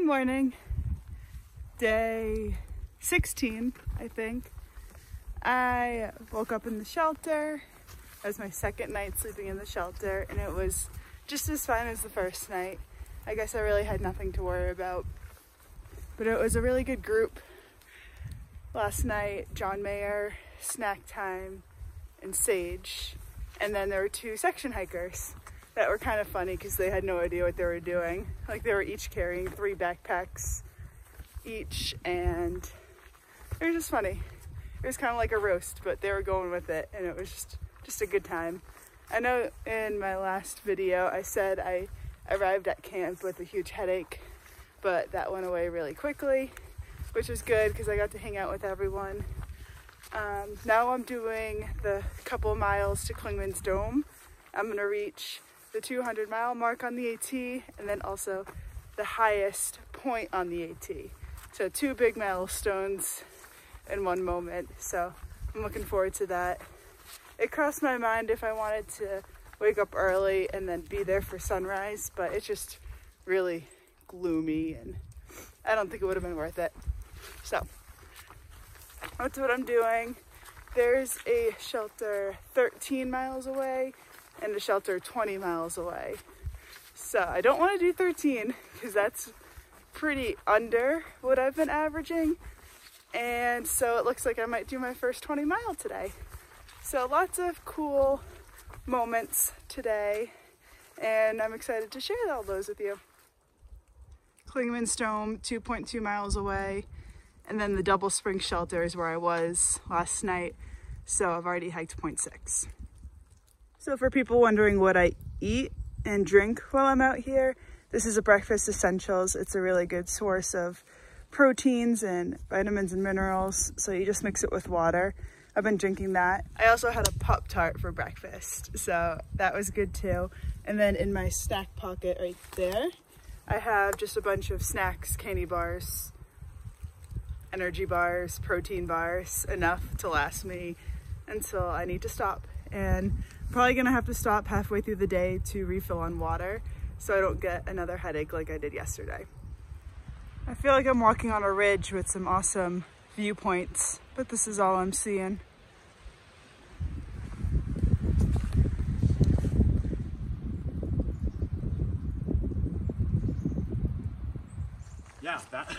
morning. Day 16, I think. I woke up in the shelter. That was my second night sleeping in the shelter, and it was just as fine as the first night. I guess I really had nothing to worry about. But it was a really good group. Last night, John Mayer, Snack Time, and Sage. And then there were two section hikers that were kind of funny because they had no idea what they were doing. Like, they were each carrying 3 backpacks each, and it was just funny. It was kind of like a roast, but they were going with it, and it was just a good time. I know in my last video I said I arrived at camp with a huge headache, but that went away really quickly, which was good because I got to hang out with everyone. Now I'm doing the couple miles to Clingman's Dome. I'm going to reach the 200-mile mark on the AT, and then also the highest point on the AT. So 2 big milestones in one moment, so I'm looking forward to that. It crossed my mind if I wanted to wake up early and then be there for sunrise, but it's just really gloomy and I don't think it would have been worth it. So that's what I'm doing. There's a shelter 13 miles away and a shelter 20 miles away. So I don't want to do 13 because that's pretty under what I've been averaging. And so it looks like I might do my first 20 mile today. So lots of cool moments today, and I'm excited to share all those with you. Clingman's Dome, 2.2 miles away, and then the Double Spring Shelter is where I was last night, so I've already hiked 0.6. So for people wondering what I eat and drink while I'm out here, this is a breakfast essentials. It's a really good source of proteins and vitamins and minerals, so you just mix it with water. I've been drinking that. I also had a Pop-Tart for breakfast, so that was good too. And then in my snack pocket right there, I have just a bunch of snacks, candy bars, energy bars, protein bars, enough to last me until I need to stop. And I'm probably gonna have to stop halfway through the day to refill on water so I don't get another headache like I did yesterday. I feel like I'm walking on a ridge with some awesome viewpoints, but this is all I'm seeing. Yeah, that.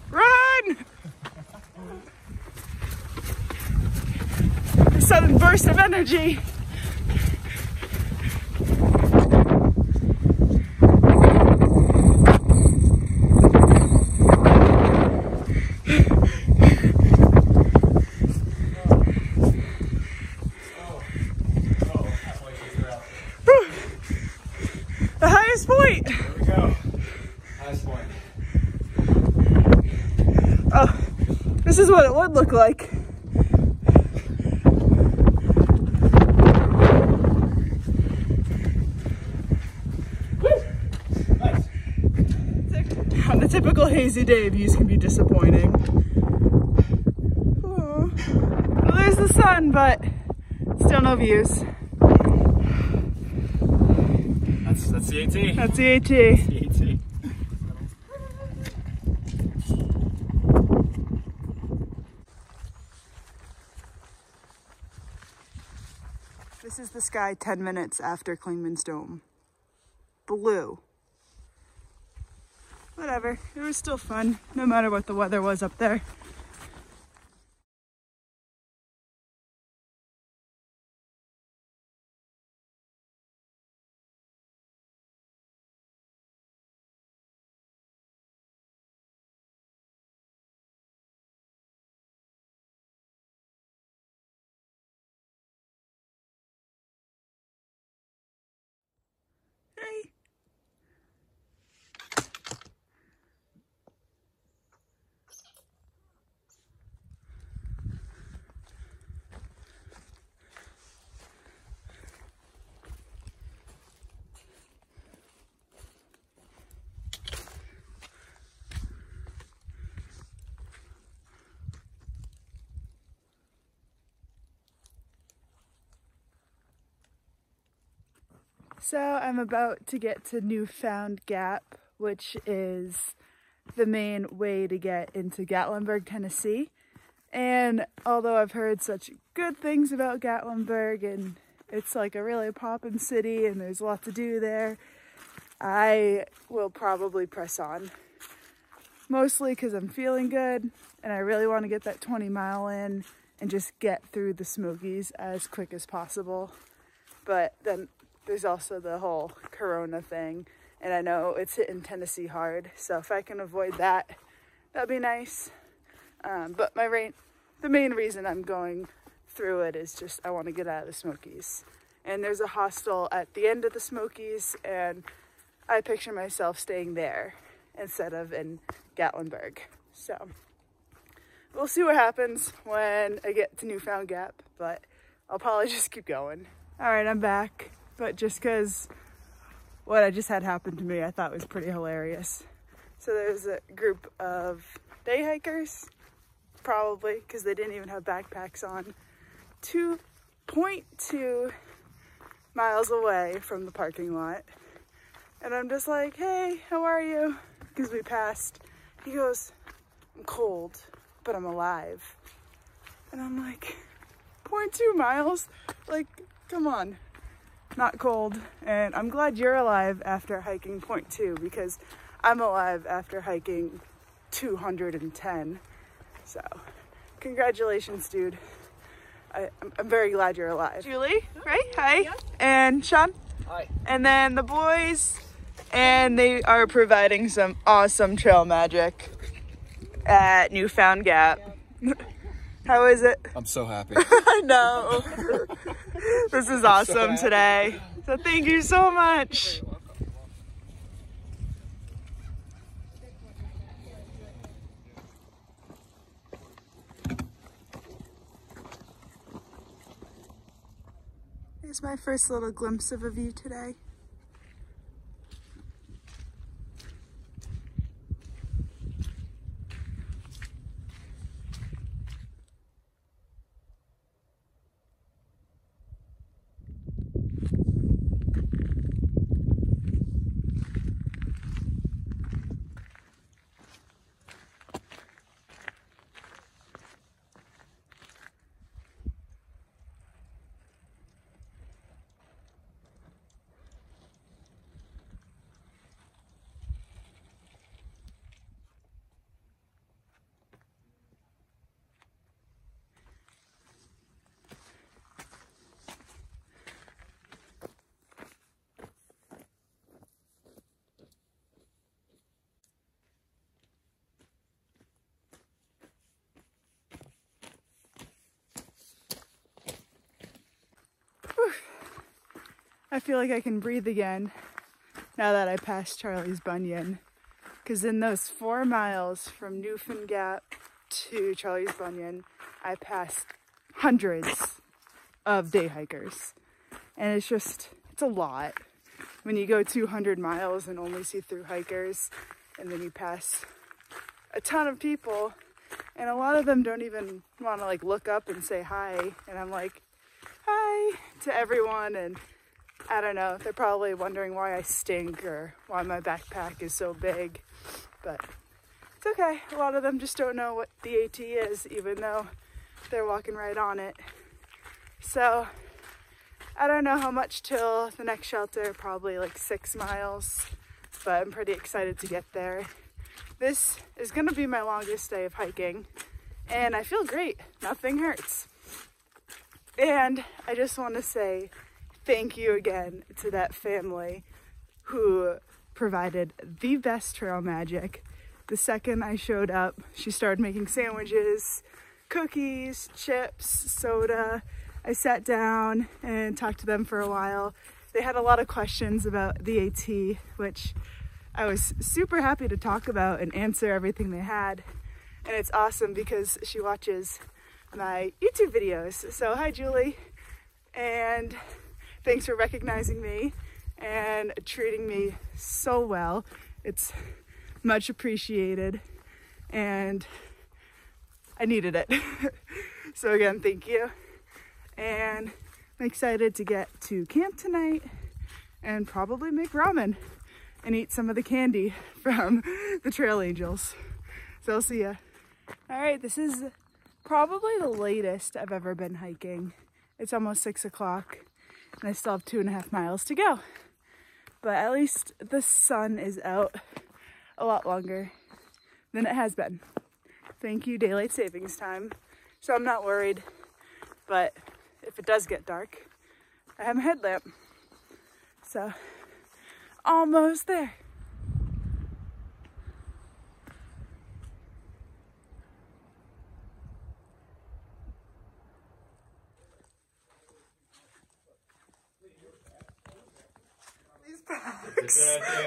Run! A sudden burst of energy. The highest point. There we go. Highest point. Oh, this is what it would look like. Nice. On a typical hazy day, views can be disappointing. Oh, well, there's the sun, but still no views. That's the AT. That's the AT. The AT. This is the sky 10 minutes after Clingman's Dome. Blue. Whatever, it was still fun, no matter what the weather was up there. Hey. So I'm about to get to Newfound Gap, which is the main way to get into Gatlinburg, Tennessee. And although I've heard such good things about Gatlinburg and it's like a really poppin' city and there's a lot to do there, I will probably press on. Mostly because I'm feeling good and I really want to get that 20-mile in and just get through the Smokies as quick as possible. But then there's also the whole Corona thing, and I know it's hitting Tennessee hard, so if I can avoid that, that'd be nice. But the main reason I'm going through it is just I want to get out of the Smokies. And there's a hostel at the end of the Smokies, and I picture myself staying there instead of in Gatlinburg. So we'll see what happens when I get to Newfound Gap, but I'll probably just keep going. All right, I'm back, but just because what I just had happen to me, I thought was pretty hilarious. So there's a group of day hikers, probably because they didn't even have backpacks on, 2.2 miles away from the parking lot. And I'm just like, hey, how are you? Because we passed. He goes, I'm cold, but I'm alive. And I'm like, 0.2 miles? Like, come on. Not cold. And I'm glad you're alive after hiking 0.2 because I'm alive after hiking 210. So, congratulations, dude. I'm very glad you're alive. Julie, right? Hi. Yeah. And Sean? Hi. And then the boys. And they are providing some awesome trail magic at Newfound Gap. How is it? I'm so happy. I know. This is awesome today. So thank you so much. Here's my first little glimpse of a view today. I feel like I can breathe again now that I passed Charlie's Bunion. Because in those 4 miles from Newfound Gap to Charlie's Bunion, I passed hundreds of day hikers. And it's a lot. When you go 200 miles and only see through hikers, and then you pass a ton of people, and a lot of them don't even want to like look up and say hi. And I'm like, hi to everyone, and I don't know, they're probably wondering why I stink or why my backpack is so big, but it's okay. A lot of them just don't know what the AT is, even though they're walking right on it. So I don't know how much till the next shelter, probably like 6 miles, but I'm pretty excited to get there. This is gonna be my longest day of hiking, and I feel great. Nothing hurts. And I just want to say thank you again to that family who provided the best trail magic. The second I showed up, she started making sandwiches, cookies, chips, soda. I sat down and talked to them for a while. They had a lot of questions about the AT, which I was super happy to talk about and answer everything they had. And it's awesome because she watches my YouTube videos. So hi, Julie. And thanks for recognizing me and treating me so well. It's much appreciated and I needed it. So again, thank you. And I'm excited to get to camp tonight and probably make ramen and eat some of the candy from the trail angels. So I'll see ya. All right, this is probably the latest I've ever been hiking. It's almost 6 o'clock and I still have 2.5 miles to go. But at least the sun is out a lot longer than it has been. Thank you, daylight savings time. So I'm not worried, but if it does get dark, I have a headlamp. So, almost there. These packs.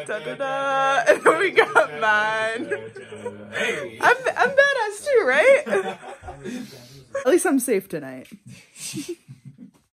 Da-da-da. And then we got mine. Hey. I'm badass too, right? At least I'm safe tonight.